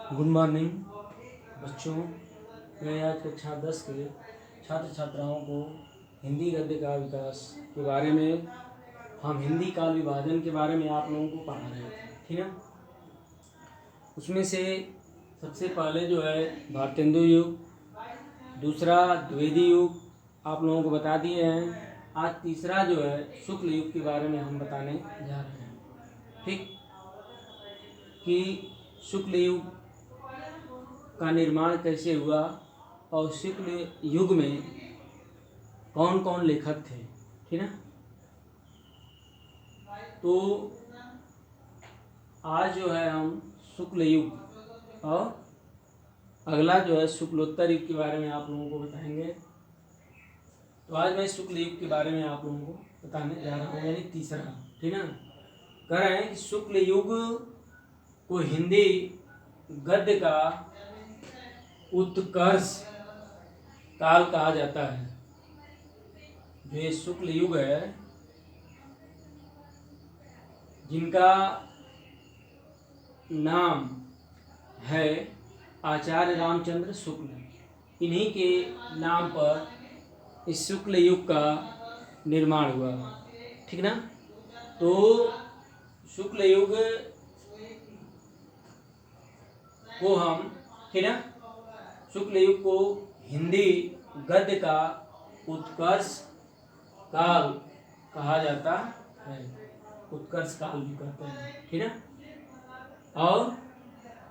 Good morning बच्चों। मैं आज कक्षा 10 के छात्र छात्राओं को हिंदी गद्य का विकास के बारे में हम हिंदी काल विभाजन के बारे में आप लोगों को पढ़ा रहे थे, ठीक है। उसमें से सबसे पहले जो है भारतेंदु युग, दूसरा द्विवेदी युग आप लोगों को बता दिए हैं। आज तीसरा जो है शुक्ल युग के बारे में हम बताने जा रहे हैं, ठीक। कि शुक्ल युग का निर्माण कैसे हुआ और शुक्ल युग में कौन कौन लेखक थे, ठीक है। तो आज जो है हम शुक्ल युग और अगला जो है शुक्लोत्तर युग के बारे में आप लोगों को बताएंगे। तो आज मैं शुक्ल युग के बारे में आप लोगों को बताने जा रहा हूँ, यानी तीसरा, ठीक है। कह रहे हैं कि शुक्ल युग को हिंदी गद्य का उत्कर्ष काल कहा जाता है। जो ये शुक्ल युग है, जिनका नाम है आचार्य रामचंद्र शुक्ल, इन्हीं के नाम पर इस शुक्ल युग का निर्माण हुआ, ठीक ना। तो शुक्ल युग को हम, ठीक ना, शुक्ल युग को हिंदी गद्य का उत्कर्ष काल कहा जाता है, उत्कर्ष काल भी कहते हैं, ठीक है। और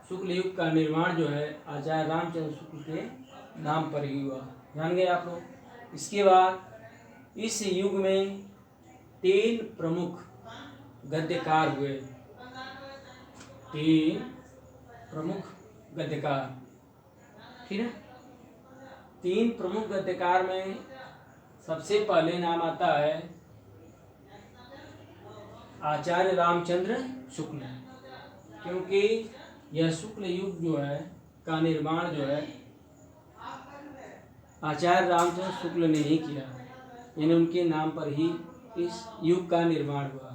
शुक्ल युग का निर्माण जो है आचार्य रामचंद्र शुक्ल के नाम पर ही हुआ, जान गए आप लोग। इसके बाद इस युग में 3 प्रमुख गद्यकार हुए, 3 प्रमुख गद्यकार, ठीक है। 3 प्रमुख गद्यकार में सबसे पहले नाम आता है आचार्य रामचंद्र शुक्ल, क्योंकि यह शुक्ल युग जो है का निर्माण जो है आचार्य रामचंद्र शुक्ल ने ही किया, यानी उनके नाम पर ही इस युग का निर्माण हुआ।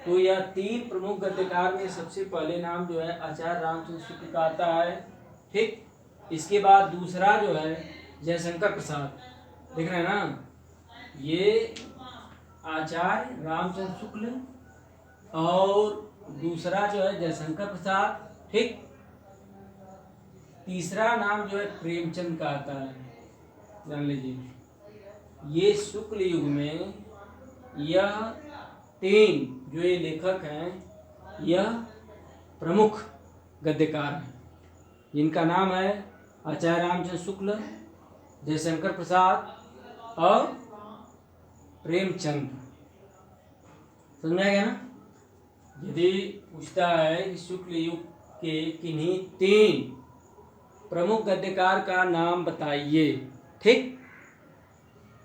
तो यह 3 प्रमुख गद्यकार में सबसे पहले नाम जो है आचार्य रामचंद्र शुक्ल का आता है, ठीक। इसके बाद दूसरा जो है जयशंकर प्रसाद, देख रहे हैं ना, ये आचार्य रामचंद्र शुक्ल और दूसरा जो है जयशंकर प्रसाद, ठीक। तीसरा नाम जो है प्रेमचंद का आता है, जान लीजिए। ये शुक्ल युग में यह 3 जो ये लेखक हैं, यह प्रमुख गद्यकार हैं, जिनका नाम है आचार्य रामचंद्र शुक्ल, जयशंकर प्रसाद और प्रेमचंद। समझ में आ गया ना। यदि पूछता है कि शुक्ल युग के किन्हीं 3 प्रमुख गद्यकार का नाम बताइए, ठीक,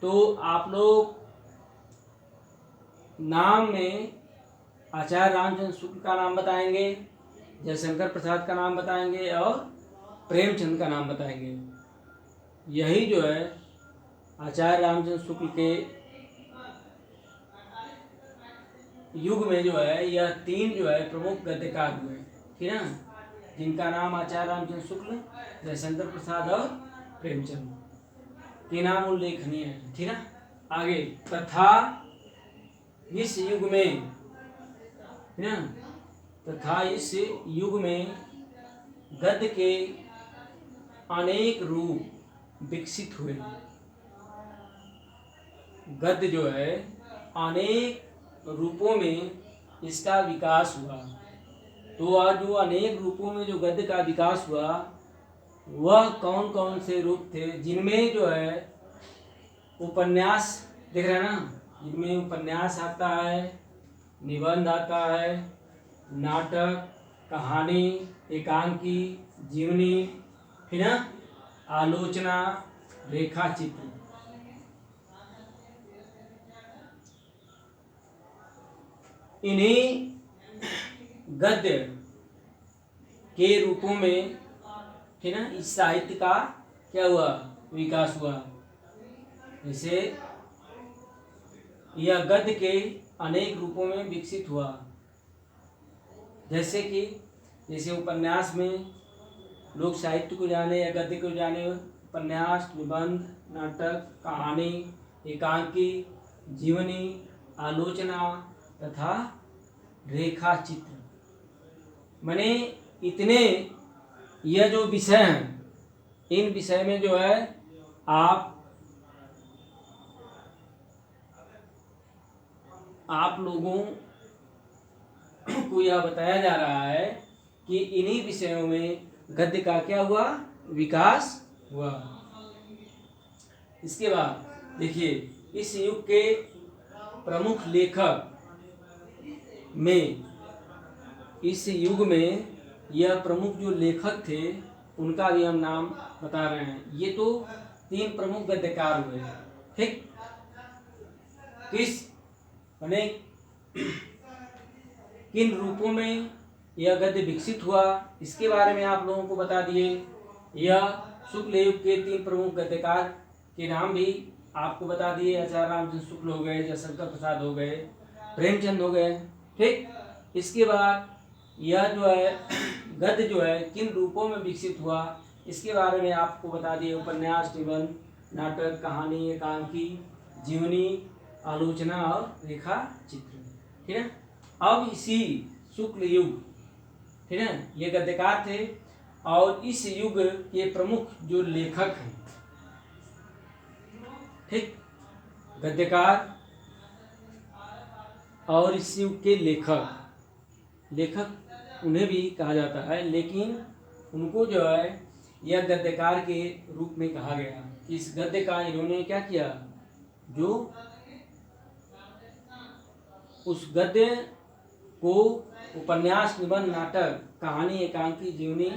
तो आप लोग नाम में आचार्य रामचंद्र शुक्ल का नाम बताएंगे, जयशंकर प्रसाद का नाम बताएंगे और प्रेमचंद का नाम बताएंगे। यही जो है आचार्य रामचंद्र शुक्ल के युग में जो है यह 3 जो है प्रमुख गद्यकार हुए, ठीक है, जिनका नाम आचार्य रामचंद्र शुक्ल, जयशंकर प्रसाद और प्रेमचंद के नाम उल्लेखनीय है, ठीक है। आगे, तथा इस युग में, ठीक है, तथा इस युग में गद्य के अनेक रूप विकसित हुए। गद्य जो है अनेक रूपों में इसका विकास हुआ। तो आज जो अनेक रूपों में जो गद्य का विकास हुआ, वह कौन कौन से रूप थे, जिनमें जो है उपन्यास, देख रहे हैं ना, जिनमें उपन्यास आता है, निबंध आता है, नाटक, कहानी, एकांकी, जीवनी, फिर आलोचना, रेखाचित्र। इन्हीं गद्य के रूपों में, ठीक है, इस साहित्य का क्या हुआ, विकास हुआ। जैसे यह गद्य के अनेक रूपों में विकसित हुआ, जैसे कि जैसे उपन्यास में लोक साहित्य को जाने या गद्य को जाने, उपन्यास, निबंध, नाटक, कहानी, एकांकी, जीवनी, आलोचना तथा रेखा चित्र। माने इतने यह जो विषय हैं, इन विषय में जो है आप लोगों को यह बताया जा रहा है कि इन्हीं विषयों में गद्य का क्या हुआ, विकास हुआ। इसके बाद देखिए, इस युग के प्रमुख लेखक में, इस युग में यह प्रमुख जो लेखक थे उनका भी हम नाम बता रहे हैं। ये तो 3 प्रमुख गद्यकार हुए, ठीक। किस माने किन रूपों में यह गद्य विकसित हुआ, इसके बारे में आप लोगों को बता दिए। यह शुक्ल युग के 3 प्रमुख गद्यकार के नाम भी आपको बता दिए। आचार्य रामचंद्र शुक्ल हो गए, जयशंकर प्रसाद हो गए, प्रेमचंद हो गए, ठीक। इसके बाद यह जो है गद्य जो है किन रूपों में विकसित हुआ, इसके बारे में आपको बता दिए। उपन्यास, निबंध, नाटक, कहानी, एकांकी, जीवनी, आलोचना और रेखा चित्र, ठीक है। अब इसी शुक्ल युग, ठीक है, ये गद्यकार थे। और इस युग के प्रमुख जो लेखक हैं, ठीक, गद्यकार और इस युग के लेखक उन्हें भी कहा जाता है, लेकिन उनको जो है यह गद्यकार के रूप में कहा गया। इस गद्य का इन्होंने क्या किया, जो उस गद्य को उपन्यास, निबंध, नाटक, कहानी, एकांकी, जीवनी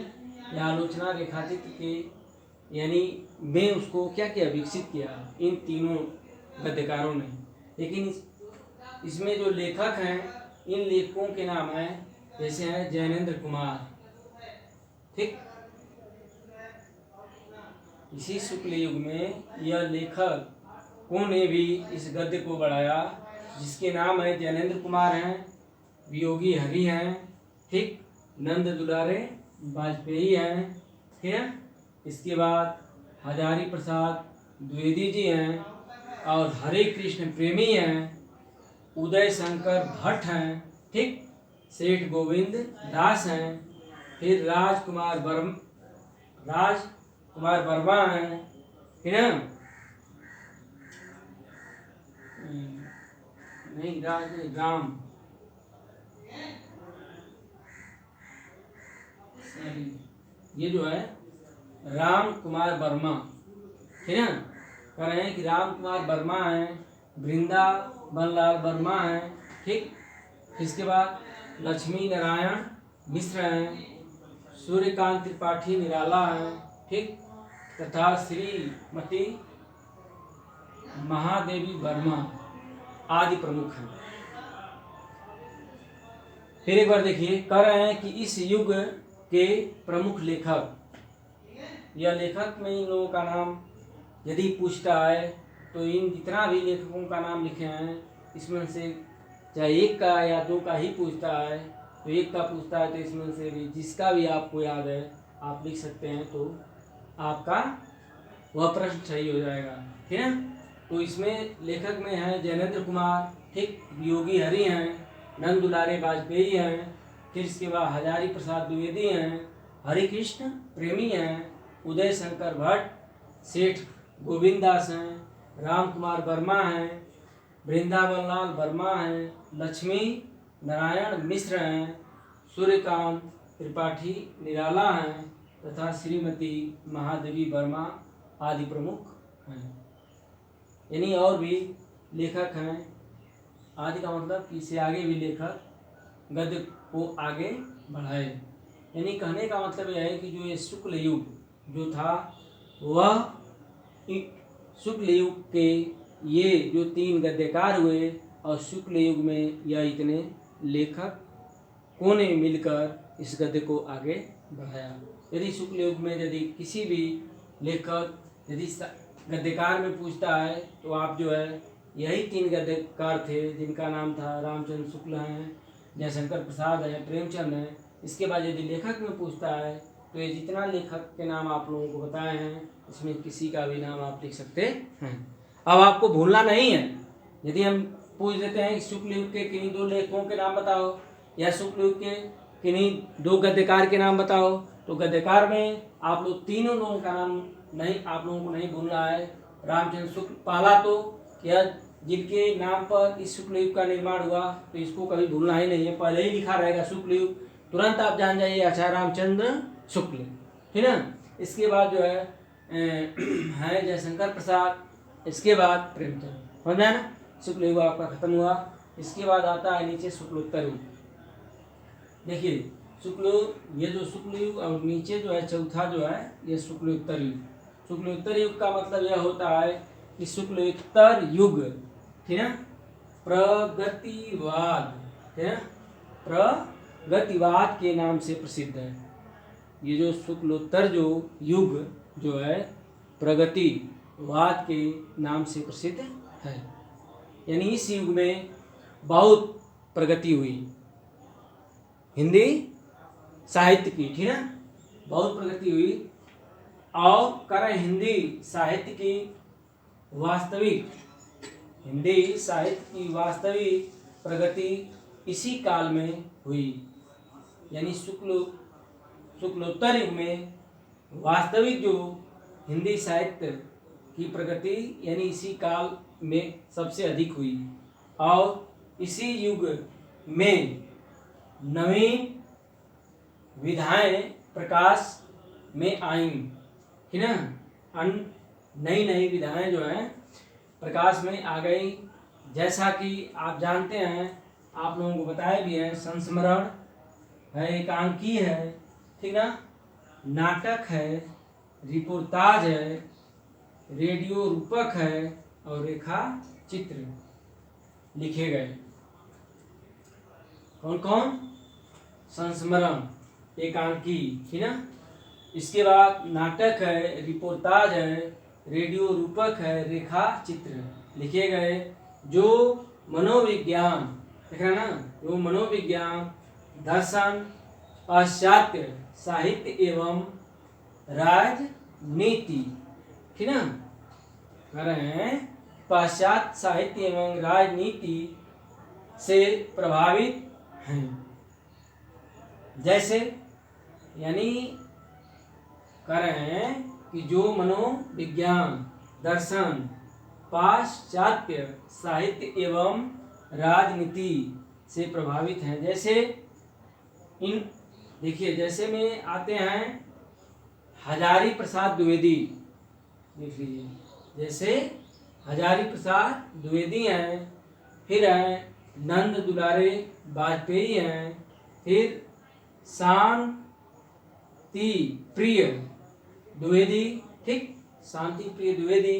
या आलोचना, रेखाचित्र के यानी में उसको क्या किया, विकसित किया इन तीनों गद्यकारों ने। लेकिन इसमें जो लेखक हैं, इन लेखकों के नाम हैं, जैसे हैं जैनेन्द्र कुमार, ठीक। इसी शुक्ल युग में यह लेखकों ने भी इस गद्य को बढ़ाया, जिसके नाम है जैनेन्द्र कुमार हैं, वियोगी हरि हैं, ठीक, नंद दुलारे वाजपेयी हैं, ठीक है। इसके बाद हजारी प्रसाद द्विवेदी जी हैं, और हरे कृष्ण प्रेमी हैं, उदय शंकर भट्ट हैं, ठीक, सेठ गोविंद दास हैं, फिर राजकुमार वर्मा हैं, ठीक है। नहीं, राम ये जो है राम कुमार वर्मा, ठीक है, कह रहे हैं कि राम कुमार वर्मा हैं, वृंदावनलाल वर्मा हैं, ठीक। इसके बाद लक्ष्मी नारायण मिश्र हैं, सूर्यकांत त्रिपाठी निराला हैं, ठीक, तथा श्रीमती महादेवी वर्मा आदि प्रमुख हैं। फिर एक बार देखिए, कह रहे हैं कि इस युग के प्रमुख लेखक, यह लेखक में इन लोगों का नाम यदि पूछता है तो इन जितना भी लेखकों का नाम लिखे हैं, इसमें से चाहे एक का या दो का ही पूछता है, तो एक का पूछता है तो इसमें से भी जिसका भी आपको याद है आप लिख सकते हैं, तो आपका वह प्रश्न सही हो जाएगा, ठीक है। तो इसमें लेखक में हैं जैनेन्द्र कुमार, ठीक, वियोगी हरि हैं, नंद दुलारे वाजपेयी हैं, फिर इसके बाद हजारी प्रसाद द्विवेदी हैं, हरि कृष्ण प्रेमी हैं, उदय शंकर भट्ट, सेठ गोविंद दास हैं, राम कुमार वर्मा हैं, वृंदावनलाल वर्मा हैं, लक्ष्मी नारायण मिश्र हैं, सूर्यकांत त्रिपाठी निराला हैं, तथा श्रीमती महादेवी वर्मा आदि प्रमुख हैं। यानी और भी लेखक हैं, आदि का मतलब कि इससे आगे भी लेखक गद्य को आगे बढ़ाए। यानी कहने का मतलब यह है कि जो ये शुक्ल युग जो था, वह शुक्ल युग के ये जो 3 गद्यकार हुए, और शुक्ल युग में यह इतने लेखकों ने मिलकर इस गद्य को आगे बढ़ाया। यदि शुक्ल युग में यदि किसी भी लेखक यदि गद्यकार में पूछता है, तो आप जो है यही 3 गद्यकार थे, जिनका नाम था रामचंद्र शुक्ल हैं, जयशंकर प्रसाद हैं, प्रेमचंद हैं। इसके बाद यदि लेखक में पूछता है तो ये जितना लेखक के नाम आप लोगों को बताए हैं इसमें किसी का भी नाम आप लिख सकते हैं। अब आपको भूलना नहीं है। यदि हम पूछ देते हैं शुक्ल युग के किन्हीं 2 लेखकों के नाम बताओ या शुक्ल युग के किन्हीं 2 गद्यकार के नाम बताओ, तो गद्यकार में आप लोग तीनों लोगों का नाम नहीं, आप लोगों को नहीं भूलना है। रामचंद्र शुक्ल पहला तो यह जिनके नाम पर इस शुक्ल युग का निर्माण हुआ, तो इसको कभी भूलना ही नहीं है, पहले ही लिखा रहेगा शुक्ल युग, तुरंत आप जान जाइए अच्छा रामचंद्र शुक्ल, ठीक ना। इसके बाद जो है जयशंकर प्रसाद, इसके बाद प्रेमचंद, समझ में ना। शुक्ल युग आपका खत्म हुआ। इसके बाद आता है नीचे शुक्लोत्तर युग। देखिए ये जो शुक्ल युग और नीचे जो है चौथा जो है ये शुक्लोत्तर युग। शुक्लोत्तर युग का मतलब यह होता है कि शुक्लोत्तर युग, ठीक है, प्रगतिवाद, ठीक है, प्रगतिवाद के नाम से प्रसिद्ध है। ये जो शुक्लोत्तर जो युग जो है प्रगतिवाद के नाम से प्रसिद्ध है। यानी इस युग में बहुत प्रगति हुई हिंदी साहित्य की, ठीक है, बहुत प्रगति हुई। और करें हिंदी साहित्य की वास्तविक प्रगति इसी काल में हुई। यानी शुक्लोत्तर युग में वास्तविक जो हिंदी साहित्य की प्रगति यानी इसी काल में सबसे अधिक हुई। और इसी युग में नवीन विधाएं प्रकाश में आईं, ठीक ना। नई विधाएं जो हैं प्रकाश में आ गई। जैसा कि आप जानते हैं, आप लोगों को बताया भी है, संस्मरण है, एकांकी है, ठीक ना, नाटक है, रिपोर्टाज है, रेडियो रूपक है और रेखा चित्र लिखे गए। कौन कौन? संस्मरण, एकांकी, ठीक ना। इसके बाद नाटक है, रिपोर्टाज है, रेडियो रूपक है, रेखा चित्र लिखे गए। जो मनोविज्ञान, देख रहे ना, जो मनोविज्ञान, दर्शन, पाश्चात्य साहित्य एवं राजनीति, ठीक ना, कह रहे हैं पाश्चात्य साहित्य एवं राजनीति से प्रभावित हैं। जैसे यानी कह रहे हैं कि जो मनोविज्ञान, दर्शन, पाश्चात्य साहित्य एवं राजनीति से प्रभावित हैं। जैसे इन देखिए, जैसे में आते हैं हजारी प्रसाद द्विवेदी, देख लीजिए, जैसे हजारी प्रसाद द्विवेदी हैं, फिर हैं नंद दुलारे वाजपेयी हैं, फिर शांति प्रिय द्विवेदी, ठीक, शांति प्रिय द्विवेदी,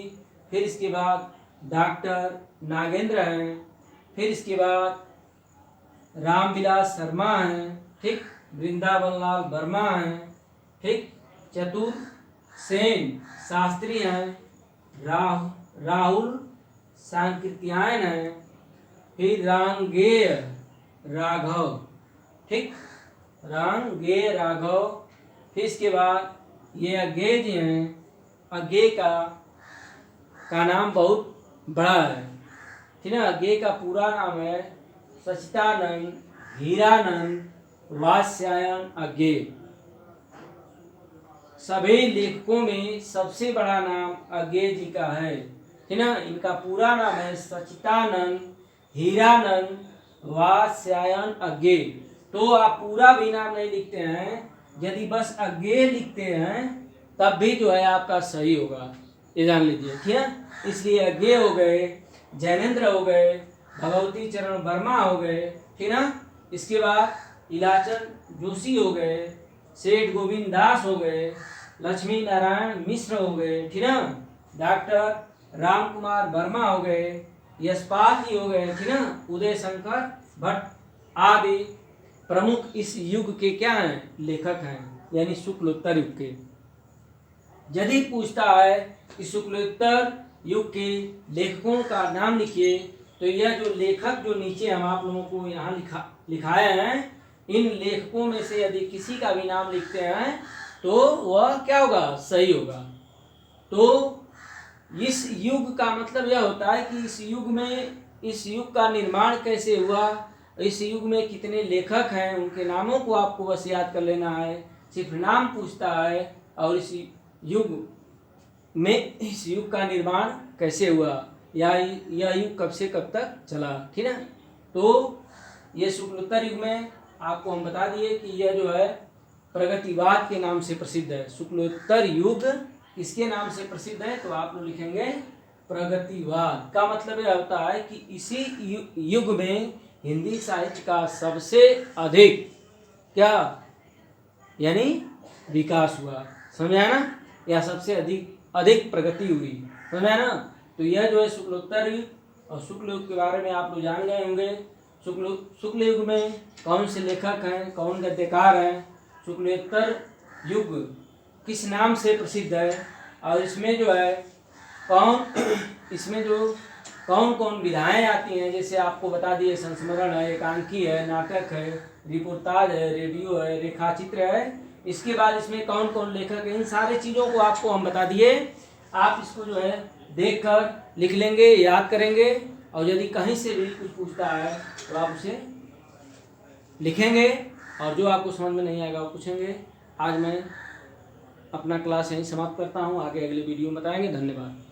फिर इसके बाद डॉक्टर नागेंद्र हैं, फिर इसके बाद रामविलास शर्मा हैं, ठीक, वृंदावन लाल वर्मा हैं, ठीक, चतुर सेन शास्त्री हैं, राहुल सांकृत्यायन हैं, फिर रांगेय राघव, ठीक, रांगेय राघव, फिर इसके बाद ये अज्ञेय जी हैं। अज्ञेय का नाम बहुत बड़ा है, ठीक है। अज्ञेय का पूरा नाम है सचिदानंद हीरानंद वात्स्यायन अज्ञेय। सभी लेखकों में सबसे बड़ा नाम अज्ञेय जी का है, ठीक ना। इनका पूरा नाम है सचिदानंद हीरानंद वात्स्यायन अज्ञेय। तो आप पूरा भी नाम नहीं लिखते हैं, यदि बस अज्ञेय लिखते हैं तब भी जो है आपका सही होगा, ये जान लीजिए, ठीक है। इसलिए अज्ञेय हो गए, जैनेन्द्र हो गए, भगवती चरण वर्मा हो गए, ठीक ना। इसके बाद इलाचन जोशी हो गए, सेठ गोविंद दास हो गए, लक्ष्मी नारायण मिश्र हो गए, ठीक ना, डॉक्टर राम कुमार वर्मा हो गए, यशपाल जी हो गए, ठीक ना, उदय शंकर भट्ट आदि प्रमुख इस युग के क्या हैं? लेखक हैं, यानी शुक्लोत्तर युग के। यदि पूछता है कि शुक्लोत्तर युग के लेखकों का नाम लिखिए, तो यह जो लेखक जो नीचे हम आप लोगों को यहाँ लिखाए हैं, इन लेखकों में से यदि किसी का भी नाम लिखते हैं तो वह क्या होगा, सही होगा। तो इस युग का मतलब यह होता है कि इस युग का निर्माण कैसे हुआ, इस युग में कितने लेखक हैं, उनके नामों को आपको बस याद कर लेना है, सिर्फ नाम पूछता है। और इस युग का निर्माण कैसे हुआ, या यह युग कब से कब तक चला, ठीक है। तो ये शुक्लोत्तर युग में आपको हम बता दिए कि यह जो है प्रगतिवाद के नाम से प्रसिद्ध है। शुक्लोत्तर युग किसके नाम से प्रसिद्ध है, तो आप लोग लिखेंगे प्रगतिवाद। का मतलब यह होता है कि इसी युग में हिंदी साहित्य का सबसे अधिक क्या यानी विकास हुआ, समझा ना, या सबसे अधिक प्रगति हुई, समझा ना। तो यह जो है शुक्लोत्तर युग, और शुक्ल युग के बारे में आप लोग जान गए होंगे। शुक्ल युग में कौन से लेखक हैं, कौन गद्यकार हैं, शुक्लोत्तर युग किस नाम से प्रसिद्ध है, और इसमें जो है कौन कौन विधाएं आती हैं, जैसे आपको बता दिए संस्मरण है, एकांकी है, नाटक है, रिपोर्टाज है, रेडियो है, रेखाचित्र है। इसके बाद इसमें कौन कौन लेखक है, इन सारे चीज़ों को आपको हम बता दिए। आप इसको जो है देखकर लिख लेंगे, याद करेंगे, और यदि कहीं से भी कुछ पूछता है तो आप उसे लिखेंगे, और जो आपको समझ में नहीं आएगा वो पूछेंगे। आज मैं अपना क्लास यहीं समाप्त करता हूँ, आगे अगले वीडियो में बताएंगे। धन्यवाद।